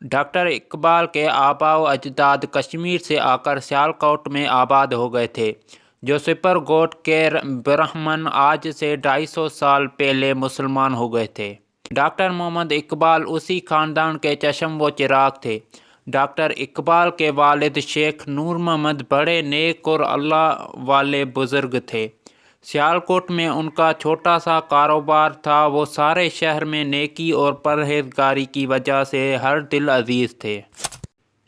Doctor Iqbal کے آباء و اجداد کشمیر سے آ کر سیالکوٹ میں آباد ہو گئے تھے، جو سپر گوٹ کے برہمن آج سے 250 سال پہلے مسلمان ہو گئے تھے۔ ڈاکٹر محمد اقبال اسی خاندان کے چشم و چراغ تھے۔ ڈاکٹر اقبال کے والد شیخ نور محمد بڑے نیک اور اللہ والے بزرگ تھے۔ سیالکوٹ میں ان کا چھوٹا سا کاروبار تھا۔ وہ سارے شہر میں نیکی اور پرہیزگاری کی وجہ سے ہر دل عزیز تھے۔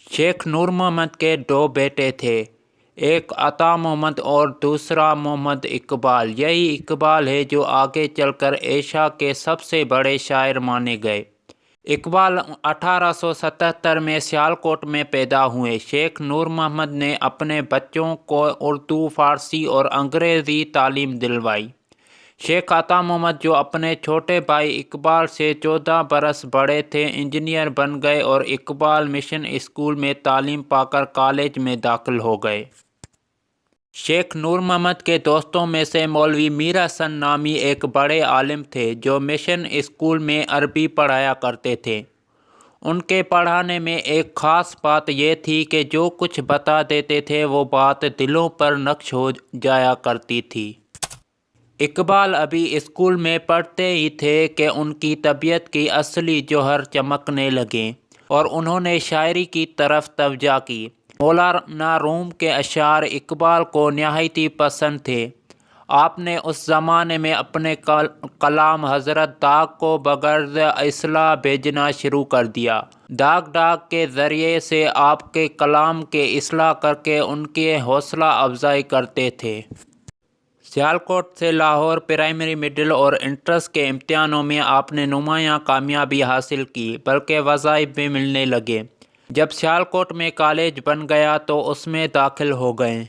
شیخ نور محمد کے 2 بیٹے تھے، ایک عطا محمد اور دوسرا محمد اقبال۔ یہی اقبال ہے جو آگے چل کر ایشیا کے سب سے بڑے شاعر مانے گئے۔ اقبال 1877 میں سیالکوٹ میں پیدا ہوئے۔ شیخ نور محمد نے اپنے بچوں کو اردو، فارسی اور انگریزی تعلیم دلوائی۔ شیخ عطا محمد، جو اپنے چھوٹے بھائی اقبال سے 14 برس بڑے تھے، انجینئر بن گئے اور اقبال مشن اسکول میں تعلیم پا کر کالج میں داخل ہو گئے۔ شیخ نور محمد کے دوستوں میں سے مولوی میر حسن نامی ایک بڑے عالم تھے، جو مشن اسکول میں عربی پڑھایا کرتے تھے۔ ان کے پڑھانے میں ایک خاص بات یہ تھی کہ جو کچھ بتا دیتے تھے وہ بات دلوں پر نقش ہو جایا کرتی تھی۔ اقبال ابھی اسکول میں پڑھتے ہی تھے کہ ان کی طبیعت کی اصلی جوہر چمکنے لگیں اور انہوں نے شاعری کی طرف توجہ کی۔ مولانا روم کے اشعار اقبال کو نہایت پسند تھے۔ آپ نے اس زمانے میں اپنے کلام حضرت ڈاک کو بغرض اصلاح بھیجنا شروع کر دیا۔ ڈاک کے ذریعے سے آپ کے کلام کے اصلاح کر کے ان کی حوصلہ افزائی کرتے تھے۔ سیالکوٹ سے لاہور پرائمری، مڈل اور انٹرس کے امتحانوں میں آپ نے نمایاں کامیابی حاصل کی، بلکہ وظائف بھی ملنے لگے۔ جب سیالکوٹ میں کالج بن گیا تو اس میں داخل ہو گئے۔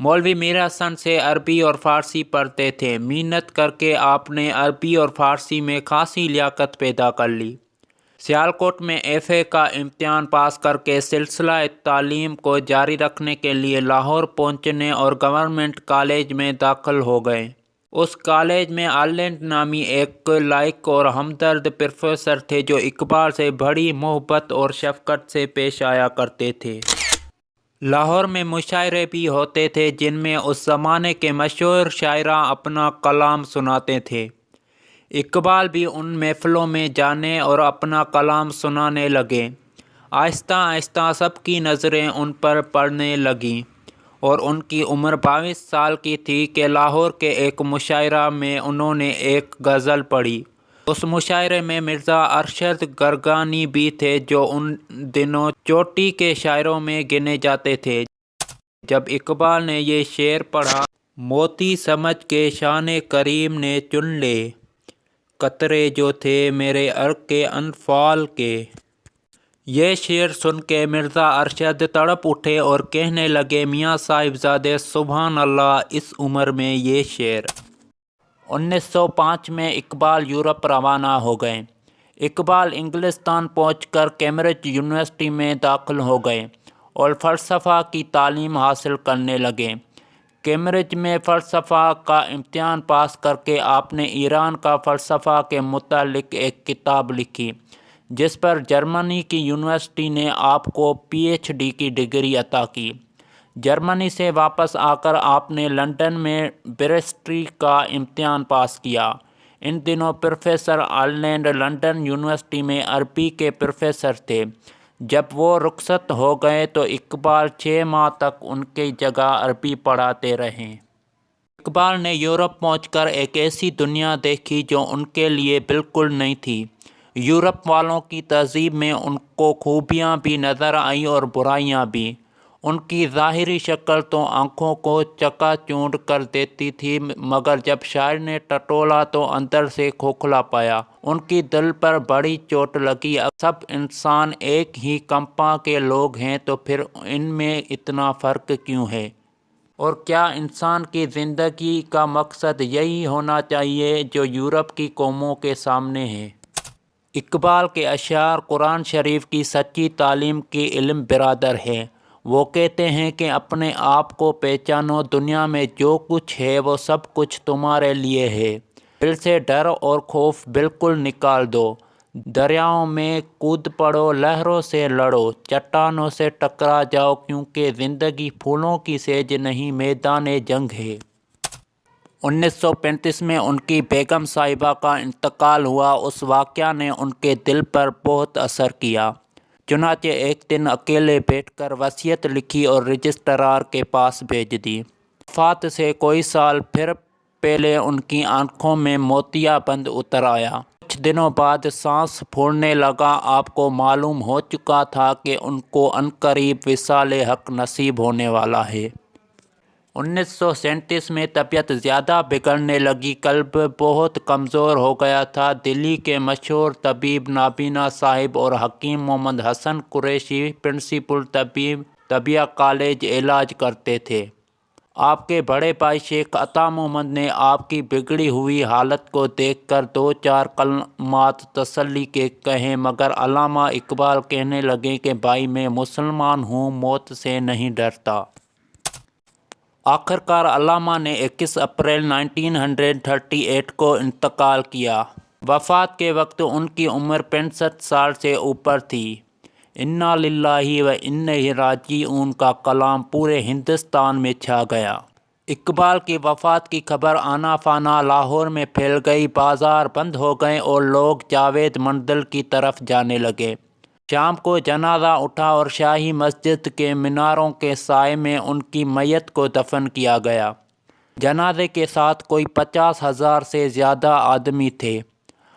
مولوی میر حسن سے عربی اور فارسی پڑھتے تھے۔ محنت کر کے آپ نے عربی اور فارسی میں خاصی لیاقت پیدا کر لی۔ سیالکوٹ میں FA کا امتحان پاس کر کے سلسلہ تعلیم کو جاری رکھنے کے لیے لاہور پہنچنے اور گورنمنٹ کالج میں داخل ہو گئے۔ اس کالج میں آلینڈ نامی ایک لائق اور ہمدرد پروفیسر تھے، جو اقبال سے بڑی محبت اور شفقت سے پیش آیا کرتے تھے۔ لاہور میں مشاعرے بھی ہوتے تھے، جن میں اس زمانے کے مشہور شاعراں اپنا کلام سناتے تھے۔ اقبال بھی ان محفلوں میں جانے اور اپنا کلام سنانے لگے۔ آہستہ آہستہ سب کی نظریں ان پر پڑنے لگیں اور ان کی عمر 22 سال کی تھی کہ لاہور کے ایک مشاعرہ میں انہوں نے ایک غزل پڑھی۔ اس مشاعرے میں مرزا ارشد گرگانی بھی تھے، جو ان دنوں چوٹی کے شاعروں میں گنے جاتے تھے۔ جب اقبال نے یہ شعر پڑھا: موتی سمجھ کے شان کریم نے چن لے، قطرے جو تھے میرے عرق کے انفال کے۔ یہ شعر سن کے مرزا ارشد تڑپ اٹھے اور کہنے لگے: میاں صاحبزادے، سبحان اللہ، اس عمر میں یہ شعر! 1905 میں اقبال یورپ روانہ ہو گئے۔ اقبال انگلستان پہنچ کر کیمبرج یونیورسٹی میں داخل ہو گئے اور فلسفہ کی تعلیم حاصل کرنے لگے۔ کیمبرج میں فلسفہ کا امتحان پاس کر کے آپ نے ایران کا فلسفہ کے متعلق ایک کتاب لکھی، جس پر جرمنی کی یونیورسٹی نے آپ کو PhD کی ڈگری عطا کی۔ جرمنی سے واپس آ کر آپ نے لندن میں بیرسٹری کا امتحان پاس کیا۔ ان دنوں پروفیسر آلینڈ لندن یونیورسٹی میں عربی کے پروفیسر تھے۔ جب وہ رخصت ہو گئے تو اقبال 6 ماہ تک ان کی جگہ عربی پڑھاتے رہے۔ اقبال نے یورپ پہنچ کر ایک ایسی دنیا دیکھی جو ان کے لیے بالکل نئی تھی۔ یورپ والوں کی تہذیب میں ان کو خوبیاں بھی نظر آئیں اور برائیاں بھی۔ ان کی ظاہری شکل تو آنکھوں کو چکا چوندھ کر دیتی تھی، مگر جب شاعر نے ٹٹولا تو اندر سے کھوکھلا پایا۔ ان کی دل پر بڑی چوٹ لگی۔ سب انسان ایک ہی کمپاں کے لوگ ہیں، تو پھر ان میں اتنا فرق کیوں ہے؟ اور کیا انسان کی زندگی کا مقصد یہی ہونا چاہیے جو یورپ کی قوموں کے سامنے ہے؟ اقبال کے اشعار قرآن شریف کی سچی تعلیم کی علم برادر ہے۔ وہ کہتے ہیں کہ اپنے آپ کو پہچانو، دنیا میں جو کچھ ہے وہ سب کچھ تمہارے لیے ہے۔ دل سے ڈر اور خوف بالکل نکال دو، دریاؤں میں کود پڑو، لہروں سے لڑو، چٹانوں سے ٹکرا جاؤ، کیونکہ زندگی پھولوں کی سیج نہیں، میدان جنگ ہے۔ 1935 میں ان کی بیگم صاحبہ کا انتقال ہوا۔ اس واقعہ نے ان کے دل پر بہت اثر کیا۔ چنانچہ ایک دن اکیلے بیٹھ کر وصیت لکھی اور رجسٹرار کے پاس بھیج دی۔ وفات سے کوئی سال پھر پہلے ان کی آنکھوں میں موتیا بند اتر آیا۔ کچھ دنوں بعد سانس پھولنے لگا۔ آپ کو معلوم ہو چکا تھا کہ ان کو عنقریب وصال حق نصیب ہونے والا ہے۔ 1937 میں طبیعت زیادہ بگڑنے لگی۔ قلب بہت کمزور ہو گیا تھا۔ دلی کے مشہور طبیب نابینا صاحب اور حکیم محمد حسن قریشی پرنسپل طبیہ کالج علاج کرتے تھے۔ آپ کے بڑے بھائی شیخ عطا محمد نے آپ کی بگڑی ہوئی حالت کو دیکھ کر دو چار کلمات تسلی کے کہے، مگر علامہ اقبال کہنے لگے کہ بھائی میں مسلمان ہوں، موت سے نہیں ڈرتا۔ آخرکار علامہ نے 21 اپریل 1938 کو انتقال کیا۔ وفات کے وقت ان کی عمر 65 سال سے اوپر تھی۔ انا للہ و انا الیہ راجعون کا کلام پورے ہندوستان میں چھا گیا۔ اقبال کی وفات کی خبر آنا فانا لاہور میں پھیل گئی۔ بازار بند ہو گئے اور لوگ جاوید منزل کی طرف جانے لگے۔ شام کو جنازہ اٹھا اور شاہی مسجد کے میناروں کے سائے میں ان کی میت کو دفن کیا گیا۔ جنازے کے ساتھ کوئی 50,000 سے زیادہ آدمی تھے۔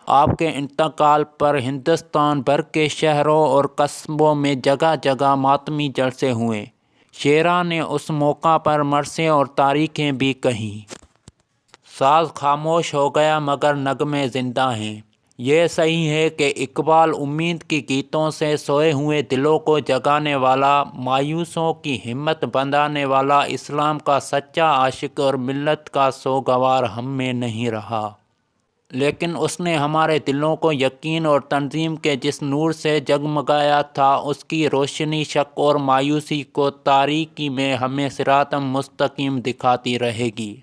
آپ کے انتقال پر ہندوستان بھر کے شہروں اور قصبوں میں جگہ جگہ ماتمی جلسے ہوئے۔ شاعران نے اس موقع پر مرثیں اور تاریخیں بھی کہیں۔ ساز خاموش ہو گیا مگر نغمے زندہ ہیں۔ یہ صحیح ہے کہ اقبال امید کی گیتوں سے سوئے ہوئے دلوں کو جگانے والا، مایوسوں کی ہمت بندھانے والا، اسلام کا سچا عاشق اور ملت کا سوگوار ہم میں نہیں رہا۔ لیکن اس نے ہمارے دلوں کو یقین اور تنظیم کے جس نور سے جگمگایا تھا، اس کی روشنی شک اور مایوسی کو تاریکی میں ہمیں صراط مستقیم دکھاتی رہے گی۔